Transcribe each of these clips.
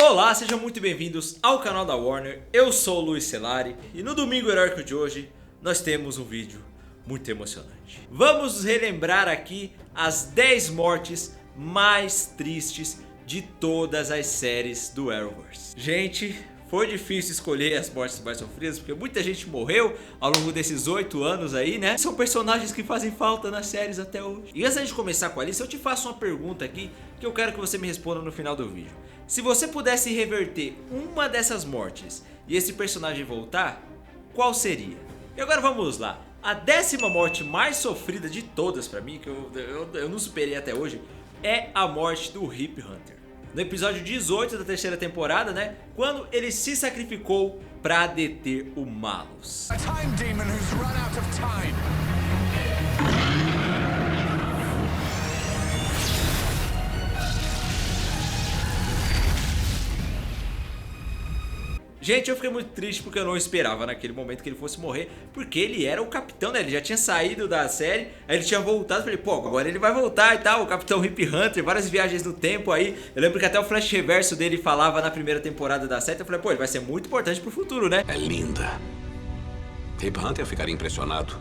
Olá, sejam muito bem-vindos ao canal da Warner. Eu sou o Luiz Celari e no domingo heróico de hoje nós temos um vídeo muito emocionante. Vamos relembrar aqui as 10 mortes mais tristes de todas as séries do Arrowverse. Gente, foi difícil escolher as mortes mais sofridas, porque muita gente morreu ao longo desses 8 anos aí, né? São personagens que fazem falta nas séries até hoje. E antes de começar com a lista, eu te faço uma pergunta aqui que eu quero que você me responda no final do vídeo. Se você pudesse reverter uma dessas mortes e esse personagem voltar, qual seria? E agora vamos lá. A 10ª morte mais sofrida de todas pra mim, que eu não superei até hoje, é a morte do Hip Hunter. No episódio 18 da 3ª temporada, né? Quando ele se sacrificou pra deter o Malus. A time demon who's run out of time. Gente, eu fiquei muito triste porque eu não esperava naquele momento que ele fosse morrer, porque ele era o capitão, né? Ele já tinha saído da série, aí ele tinha voltado, falei, pô, agora ele vai voltar e tal, o Capitão Hip Hunter, várias viagens no tempo aí. Eu lembro que até o flash reverso dele falava na primeira temporada da série, eu falei, pô, ele vai ser muito importante pro futuro, né? É linda. Hip Hunter ficaria impressionado.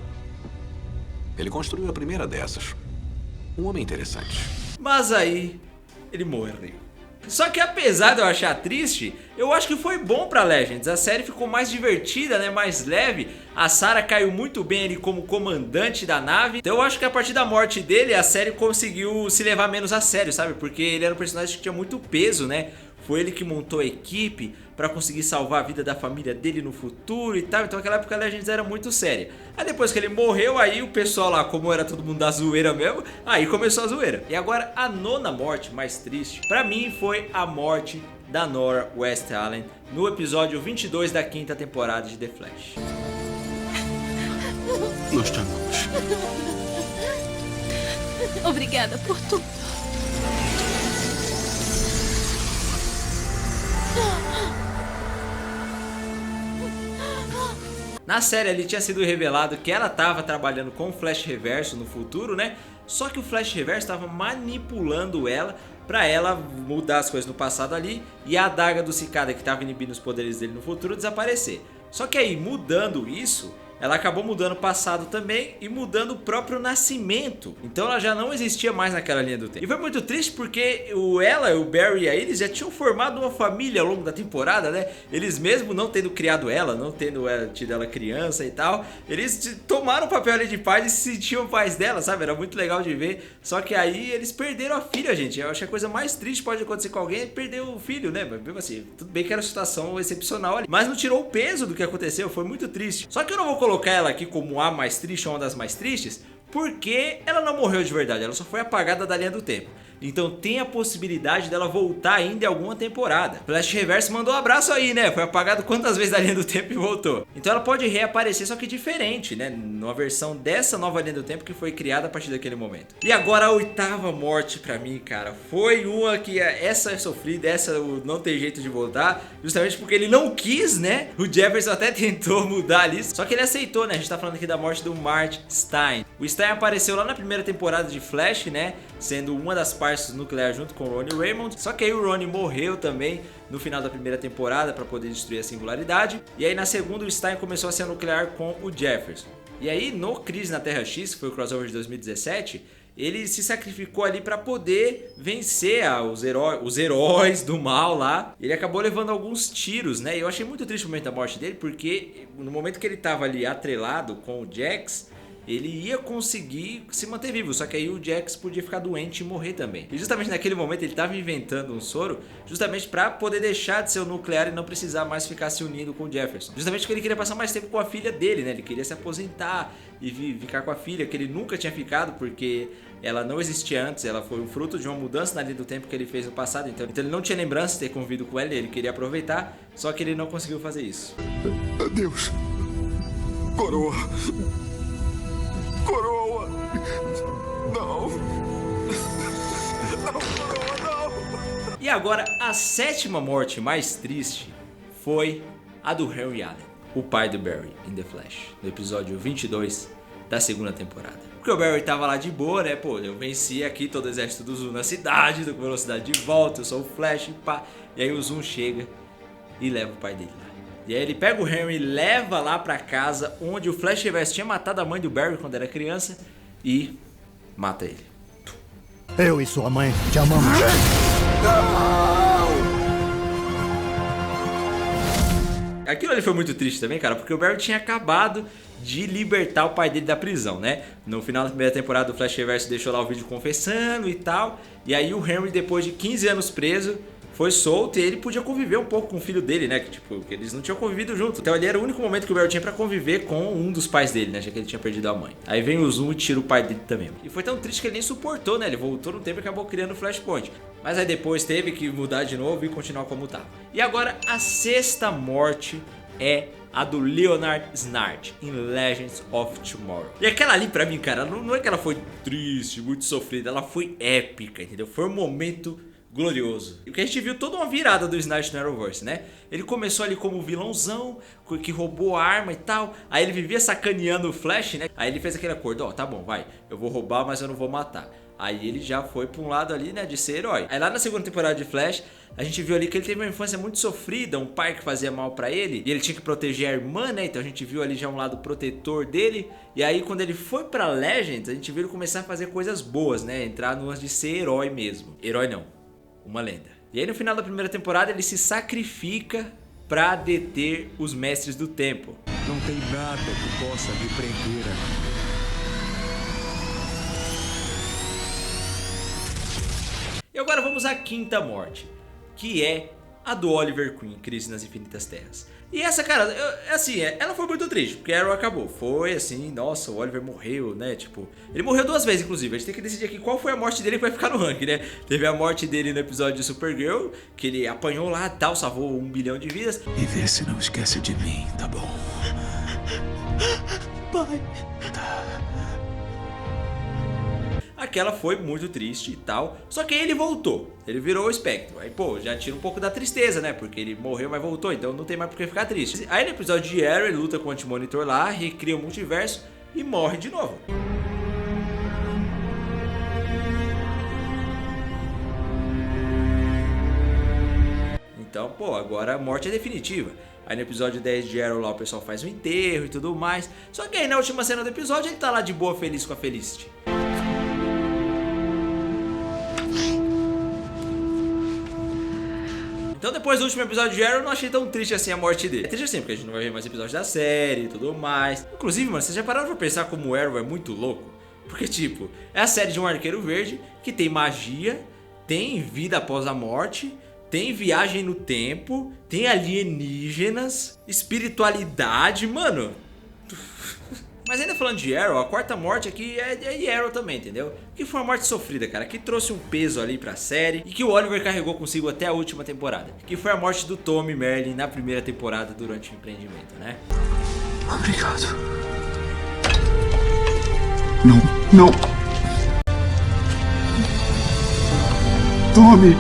Ele construiu a primeira dessas. Um homem interessante. Mas aí, ele morreu. Só que apesar de eu achar triste, eu acho que foi bom pra Legends. A série ficou mais divertida, né? Mais leve. A Sarah caiu muito bem ali como comandante da nave. Então eu acho que a partir da morte dele, a série conseguiu se levar menos a sério, sabe? Porque ele era um personagem que tinha muito peso, né? Foi ele que montou a equipe pra conseguir salvar a vida da família dele no futuro e tal. Então naquela época a Legends era muito séria. Aí depois que ele morreu, aí o pessoal lá, como era todo mundo da zoeira mesmo, aí começou a zoeira. E agora a 9ª morte mais triste, pra mim, foi a morte da Nora West-Allen no episódio 22 da 5ª temporada de The Flash. Nós te amamos. Obrigada por tudo. Na série ali tinha sido revelado que ela estava trabalhando com o Flash Reverso no futuro, né? Só que o Flash Reverso estava manipulando ela para ela mudar as coisas no passado ali e a adaga do Cicada que estava inibindo os poderes dele no futuro desaparecer. Só que aí, mudando isso, ela acabou mudando o passado também e mudando o próprio nascimento. Então ela já não existia mais naquela linha do tempo. E foi muito triste porque ela, o Barry e a Iris já tinham formado uma família ao longo da temporada, né? Eles mesmo não tendo criado ela, não tendo tido ela criança e tal, eles tomaram o papel ali de pais e se sentiam pais dela, sabe? Era muito legal de ver. Só que aí eles perderam a filha, gente. Eu acho que a coisa mais triste que pode acontecer com alguém é perder o filho, né? Mas mesmo assim, tudo bem que era uma situação excepcional ali, mas não tirou o peso do que aconteceu, foi muito triste. Só que eu não vou colocar ela aqui como a mais triste ou uma das mais tristes, porque ela não morreu de verdade, ela só foi apagada da linha do tempo. Então tem a possibilidade dela voltar ainda em alguma temporada. Flash Reverso mandou um abraço aí, né? Foi apagado quantas vezes da linha do tempo e voltou. Então ela pode reaparecer, só que diferente, né? Numa versão dessa nova linha do tempo que foi criada a partir daquele momento. E agora a 8ª morte pra mim, cara, foi uma que essa é sofrida, essa não tem jeito de voltar, justamente porque ele não quis, né? O Jefferson até tentou mudar ali, só que ele aceitou, né? A gente tá falando aqui da morte do Mark Stein. O Stein apareceu lá na primeira temporada de Flash, né? Sendo uma das partes nucleares junto com o Ronnie Raymond. Só que aí o Ronnie morreu também no final da primeira temporada para poder destruir a singularidade. E aí na segunda o Stein começou a ser nuclear com o Jefferson. E aí no Crise na Terra X, que foi o crossover de 2017, ele se sacrificou ali para poder vencer os heróis do mal lá. Ele acabou levando alguns tiros, né? E eu achei muito triste o momento da morte dele, porque no momento que ele tava ali atrelado com o Jax, ele ia conseguir se manter vivo, só que aí o Jax podia ficar doente e morrer também. E justamente naquele momento ele estava inventando um soro justamente para poder deixar de ser o nuclear e não precisar mais ficar se unindo com o Jefferson. Justamente porque ele queria passar mais tempo com a filha dele, né? Ele queria se aposentar e ficar com a filha, que ele nunca tinha ficado porque ela não existia antes, ela foi um fruto de uma mudança na linha do tempo que ele fez no passado. Então ele não tinha lembrança de ter convivido com ela, ele queria aproveitar, só que ele não conseguiu fazer isso. Adeus, coroa. Coroa! Não! Não, coroa, não! E agora, a 7ª morte mais triste foi a do Henry Allen, o pai do Barry em The Flash, no episódio 22 da 2ª temporada. Porque o Barry tava lá de boa, né? Pô, eu venci aqui todo o exército do Zul na cidade, tô com velocidade de volta, eu sou o Flash, pá. E aí o Zoom chega e leva o pai dele lá. E aí ele pega o Henry e leva lá pra casa onde o Flash Reverso tinha matado a mãe do Barry quando era criança e mata ele. Eu e sua mãe te amamos. Aquilo ali foi muito triste também, cara, porque o Barry tinha acabado de libertar o pai dele da prisão, né? No final da primeira temporada o Flash Reverso deixou lá o vídeo confessando e tal. E aí o Henry, depois de 15 anos preso, foi solto e ele podia conviver um pouco com o filho dele, né? Que, tipo, que eles não tinham convivido junto. Então ali era o único momento que o Barry tinha pra conviver com um dos pais dele, né? Já que ele tinha perdido a mãe. Aí vem o Zoom e tira o pai dele também. E foi tão triste que ele nem suportou, né? Ele voltou no tempo e acabou criando o Flashpoint. Mas aí depois teve que mudar de novo e continuar como tava. E agora a sexta morte é a do Leonard Snart em Legends of Tomorrow. E aquela ali pra mim, cara, não é que ela foi triste, muito sofrida, ela foi épica, entendeu? Foi um momento glorioso. E o que a gente viu toda uma virada do Snart no Arrowverse, né? Ele começou ali como vilãozão, que roubou a arma e tal. Aí ele vivia sacaneando o Flash, né? Aí ele fez aquele acordo, ó, tá bom, vai, eu vou roubar, mas eu não vou matar. Aí ele já foi pra um lado ali, né, de ser herói. Aí lá na segunda temporada de Flash, a gente viu ali que ele teve uma infância muito sofrida, um pai que fazia mal pra ele, e ele tinha que proteger a irmã, né, então a gente viu ali já um lado protetor dele. E aí quando ele foi pra Legends, a gente viu ele começar a fazer coisas boas, né, entrar no lance de ser herói mesmo. Herói não, uma lenda. E aí no final da primeira temporada ele se sacrifica pra deter os mestres do tempo. Não tem nada que possa me prender aqui. E agora vamos à quinta morte, que é a do Oliver Queen, Crise nas Infinitas Terras. E essa, cara, ela foi muito triste, porque Arrow acabou. Foi assim, nossa, o Oliver morreu, né? Tipo, ele morreu 2 vezes, inclusive. A gente tem que decidir aqui qual foi a morte dele que vai ficar no ranking, né? Teve a morte dele no episódio de Supergirl, que ele apanhou lá e tal, salvou 1 bilhão de vidas. E vê se não esquece de mim, tá bom? Pai. Tá. Aquela foi muito triste e tal, só que aí ele voltou, ele virou o espectro. Aí pô, já tira um pouco da tristeza, né, porque ele morreu mas voltou, então não tem mais por que ficar triste. Aí no episódio de Arrow ele luta com o Anti-Monitor lá, recria o multiverso e morre de novo. Então pô, agora a morte é definitiva. Aí no episódio 10 de Arrow lá o pessoal faz um enterro e tudo mais. Só que aí na última cena do episódio ele tá lá de boa, feliz com a Felicity. Então depois do último episódio de Arrow eu não achei tão triste assim a morte dele. É triste assim porque a gente não vai ver mais episódios da série e tudo mais. Inclusive, mano, vocês já pararam pra pensar como o Arrow é muito louco? Porque tipo, é a série de um arqueiro verde que tem magia, tem vida após a morte, tem viagem no tempo, tem alienígenas, espiritualidade, mano. Mas ainda falando de Arrow, a quarta morte aqui é de Arrow também, entendeu? Que foi uma morte sofrida, cara, que trouxe um peso ali pra série e que o Oliver carregou consigo até a última temporada. Que foi a morte do Tommy Merlyn na primeira temporada durante o empreendimento, né? Obrigado. Não. Tommy.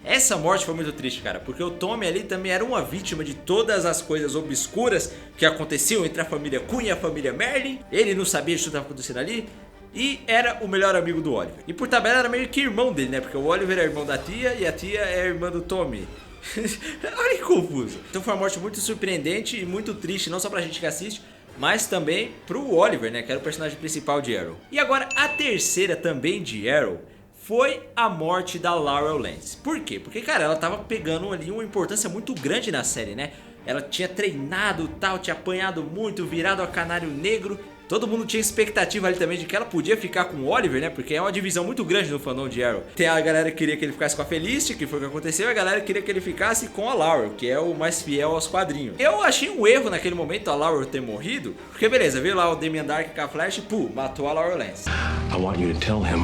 Essa morte foi muito triste, cara, porque o Tommy ali também era uma vítima de todas as coisas obscuras que aconteciam entre a família Queen e a família Merlyn. Ele não sabia de tudo que estava acontecendo ali e era o melhor amigo do Oliver. E por tabela era meio que irmão dele, né? Porque o Oliver é irmão da tia e a tia é irmã do Tommy. Olha que confuso. Então foi uma morte muito surpreendente e muito triste, não só pra gente que assiste, mas também pro Oliver, né? Que era o personagem principal de Arrow. E agora a terceira também de Arrow foi a morte da Laurel Lance. Por quê? Porque, cara, ela tava pegando ali uma importância muito grande na série, né? Ela tinha treinado tal, tinha apanhado muito, virado a canário negro. Todo mundo tinha expectativa ali também de que ela podia ficar com o Oliver, né? Porque é uma divisão muito grande no fandom de Arrow. Tem a galera que queria que ele ficasse com a Felicity, que foi o que aconteceu, e a galera que queria que ele ficasse com a Laurel, que é o mais fiel aos quadrinhos. Eu achei um erro naquele momento a Laurel ter morrido, porque beleza, veio lá o Damien Darhk com a Flash e pô, matou a Laurel Lance. I want you to tell him.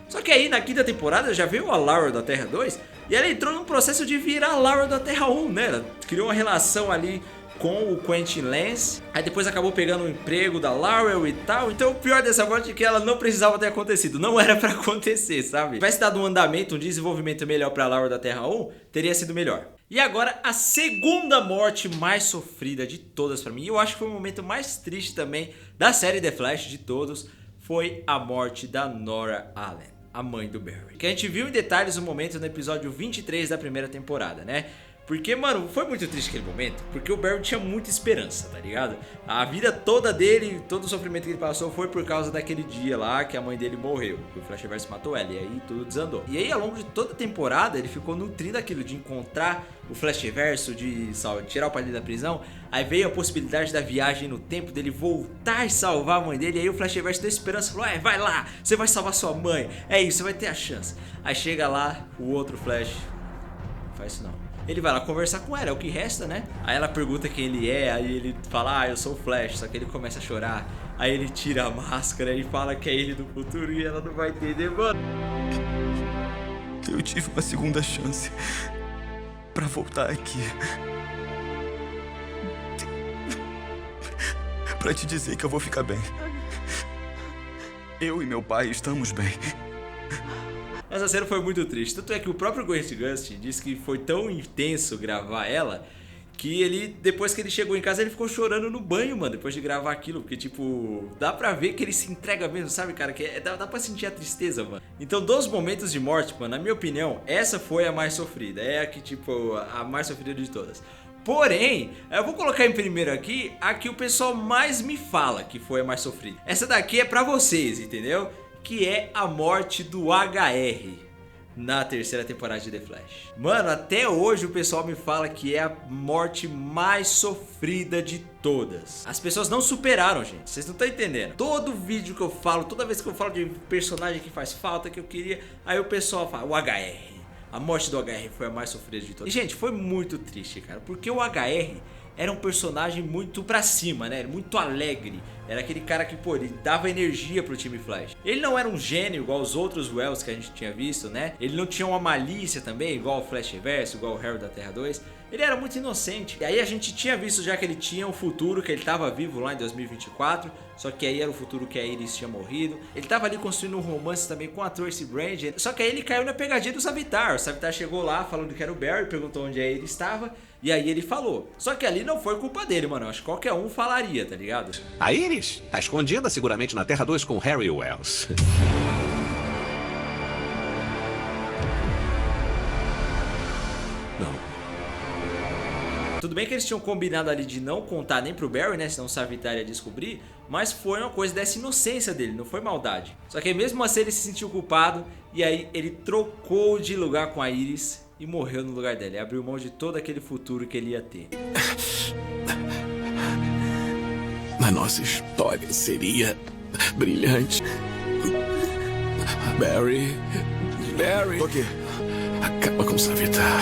Só que aí na quinta temporada já veio a Laurel da Terra 2 e ela entrou num processo de virar a Laurel da Terra 1, né? Ela criou uma relação ali com o Quentin Lance, aí depois acabou pegando o emprego da Laurel e tal. Então o pior dessa morte é que ela não precisava ter acontecido, não era pra acontecer, sabe? Se tivesse dado um andamento, um desenvolvimento melhor pra Laurel da Terra 1, teria sido melhor. E agora a segunda morte mais sofrida de todas pra mim, e eu acho que foi o momento mais triste também da série The Flash de todos, foi a morte da Nora Allen, a mãe do Barry. Que a gente viu em detalhes um momento no episódio 23 da primeira temporada, né? Porque, mano, foi muito triste aquele momento, porque o Barry tinha muita esperança, tá ligado? A vida toda dele, todo o sofrimento que ele passou foi por causa daquele dia lá que a mãe dele morreu, que o Flash Reverso matou ela, e aí tudo desandou. E aí, ao longo de toda a temporada, ele ficou nutrindo aquilo de encontrar o Flash Reverso, de tirar o pai dele da prisão. Aí veio a possibilidade da viagem no tempo, dele voltar e salvar a mãe dele. E aí o Flash Reverso deu esperança, falou: vai lá, você vai salvar sua mãe, é isso, você vai ter a chance. Aí chega lá, o outro Flash, não faz isso não. Ele vai lá conversar com ela, é o que resta, né? Aí ela pergunta quem ele é, aí ele fala: eu sou o Flash, só que ele começa a chorar. Aí ele tira a máscara e fala que é ele do futuro e ela não vai entender, mano. Eu tive uma segunda chance pra voltar aqui. Pra te dizer que eu vou ficar bem. Eu e meu pai estamos bem. Essa cena foi muito triste, tanto é que o próprio Grant Gustin disse que foi tão intenso gravar ela que ele, depois que ele chegou em casa, ele ficou chorando no banho, mano, depois de gravar aquilo, porque tipo, dá pra ver que ele se entrega mesmo, sabe, cara, que dá pra sentir a tristeza, mano. Então, dos momentos de morte, mano, na minha opinião, essa foi a mais sofrida, é a que, tipo, a mais sofrida de todas. Porém, eu vou colocar em primeiro aqui a que o pessoal mais me fala que foi a mais sofrida. Essa daqui é pra vocês, entendeu? Que é a morte do HR na terceira temporada de The Flash. Mano, até hoje o pessoal me fala que é a morte mais sofrida de todas. As pessoas não superaram, gente, vocês não estão entendendo. Todo vídeo que eu falo, toda vez que eu falo de personagem que faz falta, que eu queria, aí o pessoal fala: o HR, a morte do HR foi a mais sofrida de todas. E, gente, foi muito triste, cara, porque o HR era um personagem muito pra cima, né? Muito alegre. Era aquele cara que, pô, ele dava energia pro time Flash. Ele não era um gênio igual os outros Wells que a gente tinha visto, né? Ele não tinha uma malícia também, igual o Flash Reverso, igual o Harry da Terra 2. Ele era muito inocente. E aí a gente tinha visto já que ele tinha um futuro, que ele tava vivo lá em 2024. Só que aí era o futuro que a Iris tinha morrido. Ele tava ali construindo um romance também com a Tracy Brand. Só que aí ele caiu na pegadinha do Savitar. O Savitar chegou lá falando que era o Barry, perguntou onde a Iris estava. E aí ele falou. Só que ali não foi culpa dele, mano. Eu acho que qualquer um falaria, tá ligado? A Iris tá escondida seguramente na Terra 2 com Harry Wells. Não. Tudo bem que eles tinham combinado ali de não contar nem pro Barry, né? Senão o Savitar ia descobrir. Mas foi uma coisa dessa inocência dele, não foi maldade. Só que mesmo assim ele se sentiu culpado. E aí ele trocou de lugar com a Iris e morreu no lugar dela. Ele abriu mão de todo aquele futuro que ele ia ter. A nossa história seria brilhante. Barry. O quê? Acaba com Savitar.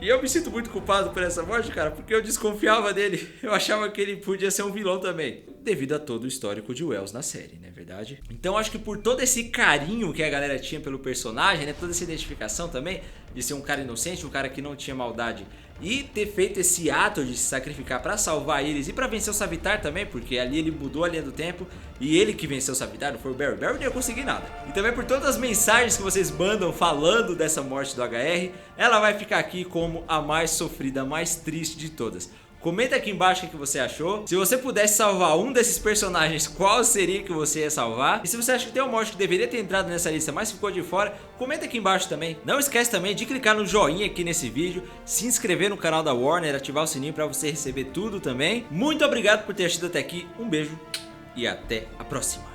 E eu me sinto muito culpado por essa morte, cara, porque eu desconfiava dele. Eu achava que ele podia ser um vilão também, devido a todo o histórico de Wells na série, não é verdade? Então acho que por todo esse carinho que a galera tinha pelo personagem, né, toda essa identificação também, de ser um cara inocente, um cara que não tinha maldade, e ter feito esse ato de se sacrificar pra salvar eles e pra vencer o Savitar também, porque ali ele mudou a linha do tempo e ele que venceu o Savitar, não foi o Barry. O Barry não ia conseguir nada. E também por todas as mensagens que vocês mandam falando dessa morte do HR, ela vai ficar aqui como a mais sofrida, a mais triste de todas. Comenta aqui embaixo o que você achou. Se você pudesse salvar um desses personagens, qual seria que você ia salvar? E se você acha que tem uma morte que deveria ter entrado nessa lista, mas ficou de fora, comenta aqui embaixo também. Não esquece também de clicar no joinha aqui nesse vídeo, se inscrever no canal da Warner, ativar o sininho para você receber tudo também. Muito obrigado por ter assistido até aqui, um beijo e até a próxima.